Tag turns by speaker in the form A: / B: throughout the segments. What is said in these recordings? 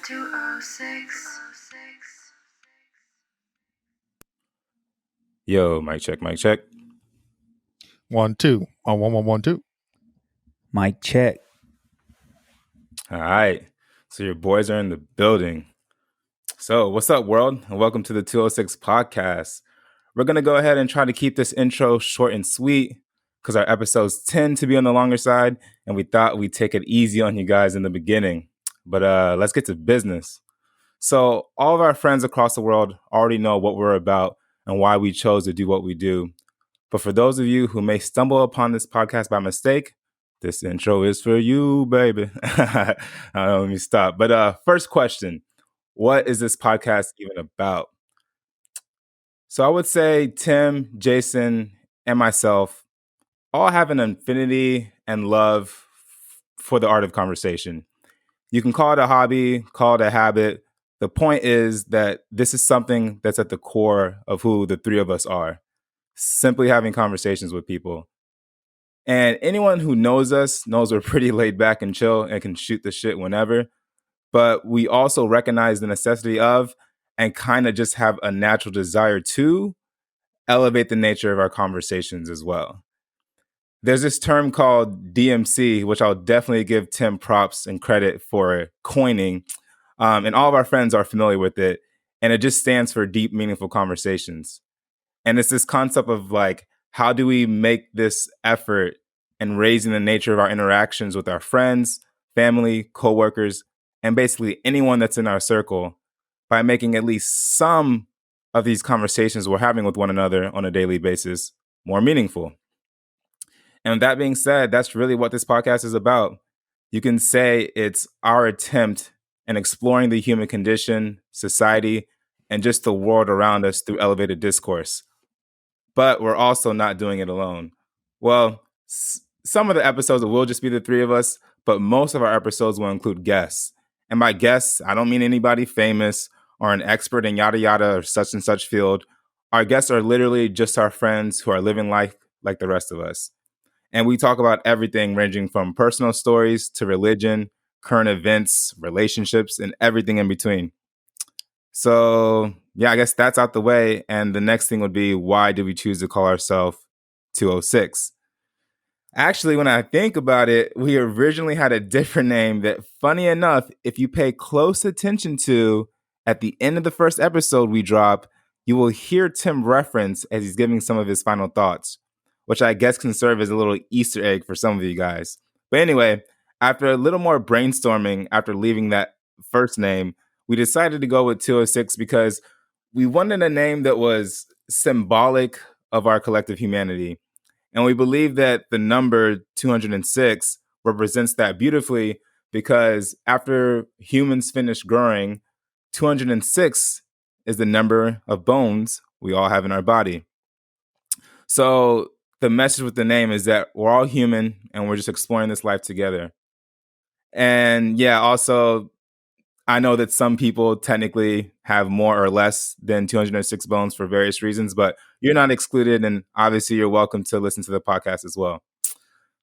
A: 206.
B: Yo, mic check, mic check.
C: 1 2 on 1 1 1 2.
D: Mic check.
B: All right. So your boys are in the building. So what's up, world? And welcome to the 206 podcast. We're going to go ahead and try to keep this intro short and sweet because our episodes tend to be on the longer side, and we thought we'd take it easy on you guys in the beginning. But let's get to business. So all of our friends across the world already know what we're about and why we chose to do what we do. But for those of you who may stumble upon this podcast by mistake, this intro is for you, baby. Let me stop. But first question, what is this podcast even about? So I would say Tim, Jason, and myself all have an affinity and love for the art of conversation. You can call it a hobby, call it a habit. The point is that this is something that's at the core of who the three of us are. Simply having conversations with people. And anyone who knows us knows we're pretty laid back and chill and can shoot the shit whenever. But we also recognize the necessity of and kind of just have a natural desire to elevate the nature of our conversations as well. There's this term called DMC, which I'll definitely give Tim props and credit for coining. And all of our friends are familiar with it. And it just stands for deep, meaningful conversations. And it's this concept of like, how do we make this effort in raising the nature of our interactions with our friends, family, coworkers, and basically anyone that's in our circle by making at least some of these conversations we're having with one another on a daily basis more meaningful. And with that being said, that's really what this podcast is about. You can say it's our attempt in exploring the human condition, society, and just the world around us through elevated discourse. But we're also not doing it alone. Well, some of the episodes will just be the three of us, but most of our episodes will include guests. And by guests, I don't mean anybody famous or an expert in yada yada or such and such field. Our guests are literally just our friends who are living life like the rest of us. And we talk about everything ranging from personal stories to religion, current events, relationships, and everything in between. So, yeah, I guess that's out the way. And the next thing would be, why did we choose to call ourselves 206? Actually, when I think about it, we originally had a different name that, funny enough, if you pay close attention to, at the end of the first episode we drop, you will hear Tim reference as he's giving some of his final thoughts, which I guess can serve as a little Easter egg for some of you guys. But anyway, after a little more brainstorming after leaving that first name, we decided to go with 206 because we wanted a name that was symbolic of our collective humanity. And we believe that the number 206 represents that beautifully because after humans finish growing, 206 is the number of bones we all have in our body. So the message with the name is that we're all human and we're just exploring this life together. And yeah, also, I know that some people technically have more or less than 206 bones for various reasons, but you're not excluded. And obviously, you're welcome to listen to the podcast as well.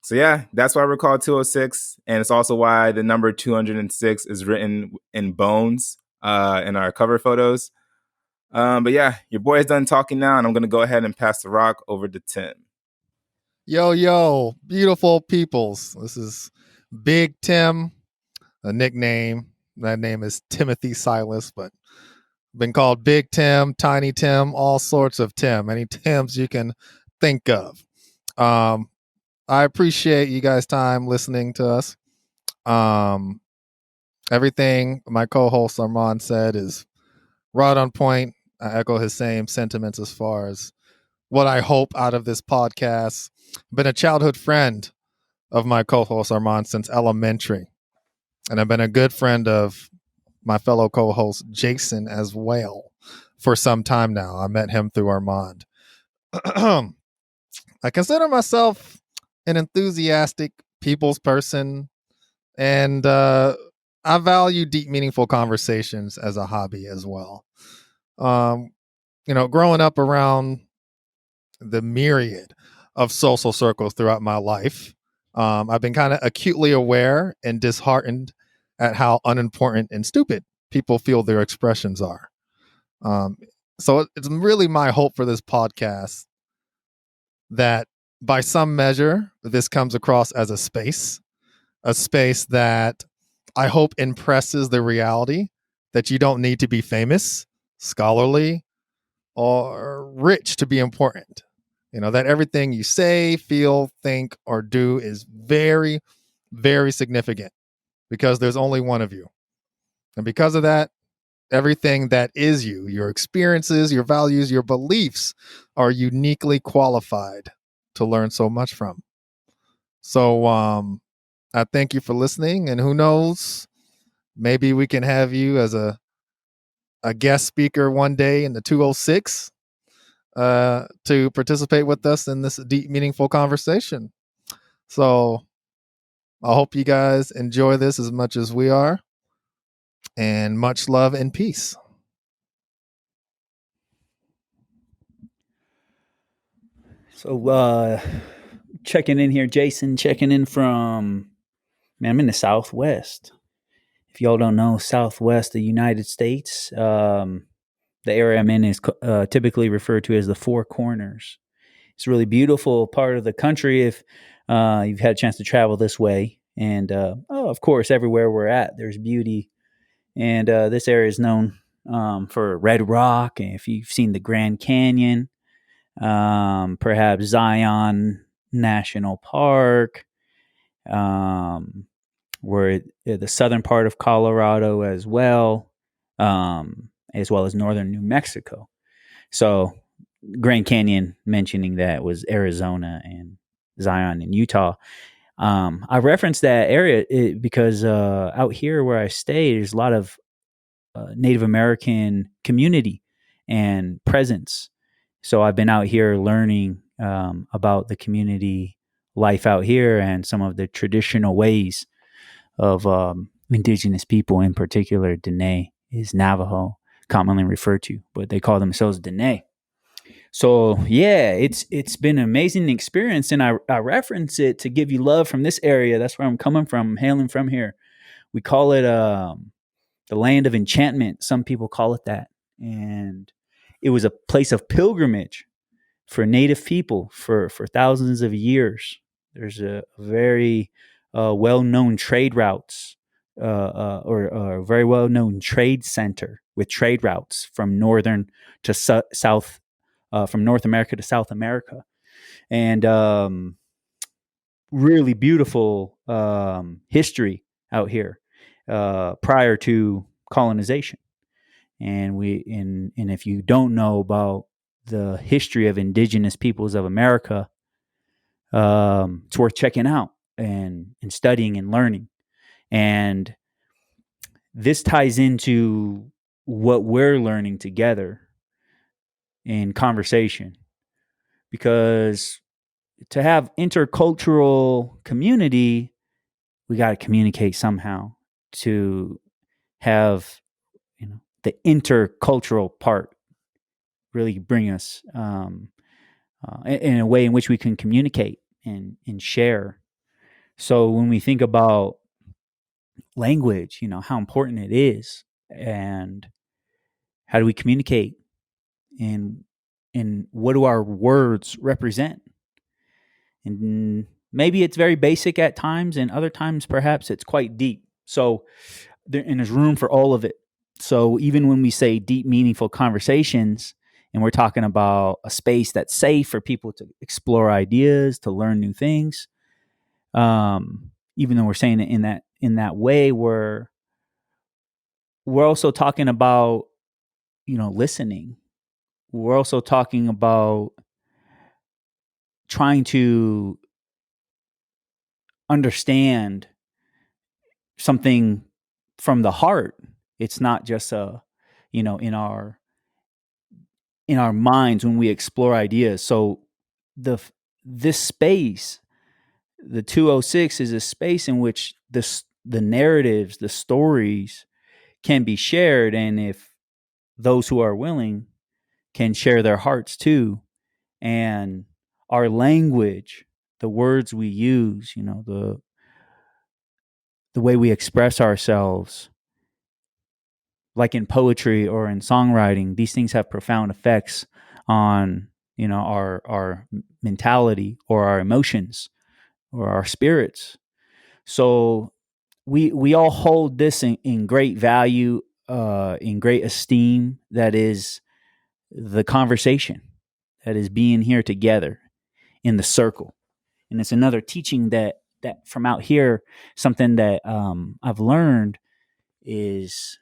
B: So yeah, that's why we're called 206. And it's also why the number 206 is written in bones in our cover photos. But yeah, your boy is done talking now, and I'm going to go ahead and pass the rock over to Tim.
C: Yo, beautiful peoples. This is Big Tim, a nickname. That name is Timothy Silas, but been called Big Tim, Tiny Tim, all sorts of Tim, any Tims you can think of. I appreciate you guys' time listening to us. Everything my co-host Armand said is right on point. I echo his same sentiments as far as what I hope out of this podcast. Been a childhood friend of my co-host Armand since elementary. And I've been a good friend of my fellow co-host Jason as well for some time now. I met him through Armand. I consider myself an enthusiastic people's person, and I value deep, meaningful conversations as a hobby as well. Growing up around the myriad of social circles throughout my life, I've been kind of acutely aware and disheartened at how unimportant and stupid people feel their expressions are. So it's really my hope for this podcast that by some measure, this comes across as a space that I hope impresses the reality that you don't need to be famous, scholarly, or rich to be important. That everything you say, feel, think, or do is very, very significant because there's only one of you. And because of that, everything that is you, your experiences, your values, your beliefs are uniquely qualified to learn so much from. So I thank you for listening, and who knows, maybe we can have you as a guest speaker one day in the 206 to participate with us in this deep, meaningful conversation. So I hope you guys enjoy this as much as we are, and much love and peace.
D: So, checking in here, Jason, checking in from, man, I'm in the Southwest. If y'all don't know, Southwest of the United States, the area I'm in is typically referred to as the Four Corners. It's a really beautiful part of the country if you've had a chance to travel this way. And, of course, everywhere we're at, there's beauty. And this area is known for Red Rock. And if you've seen the Grand Canyon, perhaps Zion National Park, we're the southern part of Colorado as well as northern New Mexico. So Grand Canyon, mentioning that, was Arizona, and Zion in Utah. I referenced that area because out here where I stay, there's a lot of Native American community and presence. So I've been out here learning about the community life out here and some of the traditional ways of indigenous people, in particular. Dene is Navajo, commonly referred to, but they call themselves Dene. So yeah, it's been an amazing experience, and I reference it to give you love from this area. That's where I'm coming from. I'm hailing from here. We call it the land of enchantment. Some people call it that, and it was a place of pilgrimage for Native people for thousands of years. There's a very well-known trade routes or a very well-known trade center with trade routes from northern to south, from North America to South America, and really beautiful history out here prior to colonization. And if you don't know about the history of indigenous peoples of America, it's worth checking out and studying and learning. And this ties into what we're learning together in conversation, because to have intercultural community, we got to communicate somehow to have, the intercultural part really bring us in a way in which we can communicate and share. So when we think about language, how important it is, and how do we communicate, and what do our words represent? And maybe it's very basic at times, and other times perhaps it's quite deep. So there's room for all of it. So even when we say deep, meaningful conversations, and we're talking about a space that's safe for people to explore ideas, to learn new things, even though we're saying it in that way, we're also talking about, listening. We're also talking about trying to understand something from the heart. It's not just in our minds when we explore ideas. So this space, the 206, is a space in which the narratives, the stories can be shared, and if those who are willing can share their hearts too, and our language, the words we use, the way we express ourselves, like in poetry or in songwriting, these things have profound effects on, you know, our mentality or our emotions or our spirits. So we all hold this in great value, in great esteem. That is the conversation, that is being here together in the circle. And it's another teaching that from out here, something that I've learned is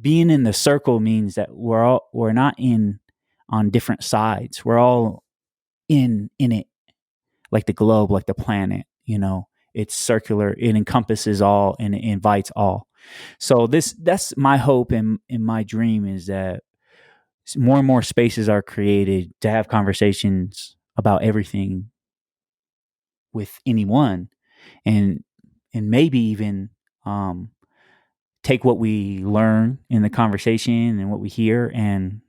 D: being in the circle means that we're not in on different sides. We're all in it, like the globe, like the planet. You know, it's circular. It encompasses all and it invites all. So that's my hope and my dream, is that more and more spaces are created to have conversations about everything with anyone, and maybe even take what we learn in the conversation and what we hear, and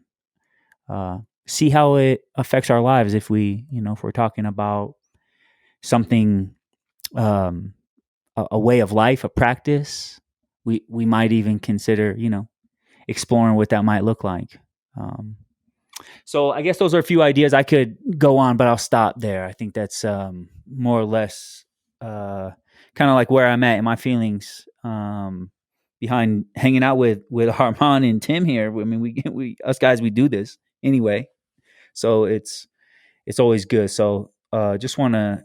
D: see how it affects our lives. If we, you know, if we're talking about something, a way of life, a practice, we might even consider, you know, exploring what that might look like. So I guess those are a few ideas. I could go on, but I'll stop there. I think that's more or less kind of like where I'm at in my feelings behind hanging out with Armand and Tim here. I mean, we us guys, we do this anyway, so it's always good. So just want to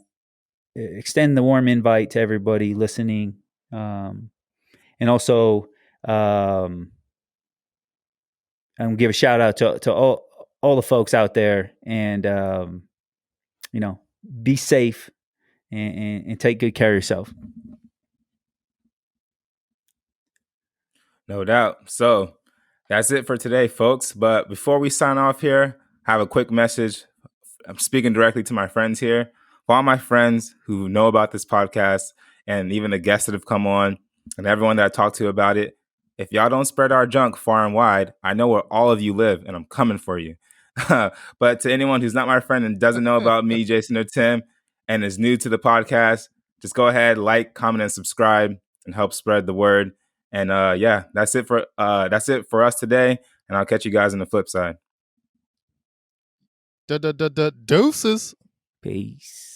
D: extend the warm invite to everybody listening, and also and give a shout out to all the folks out there, and you know, be safe and take good care of yourself.
B: No doubt. So that's it for today, folks. But before we sign off here, I have a quick message. I'm speaking directly to my friends here. For all my friends who know about this podcast, and even the guests that have come on, and everyone that I talked to about it, if y'all don't spread our junk far and wide, I know where all of you live, and I'm coming for you. But to anyone who's not my friend and doesn't know about me, Jason or Tim, and is new to the podcast, just go ahead, like, comment, and subscribe, and help spread the word. And yeah, that's it for us today. And I'll catch you guys on the flip side.
C: Deuces.
D: Peace.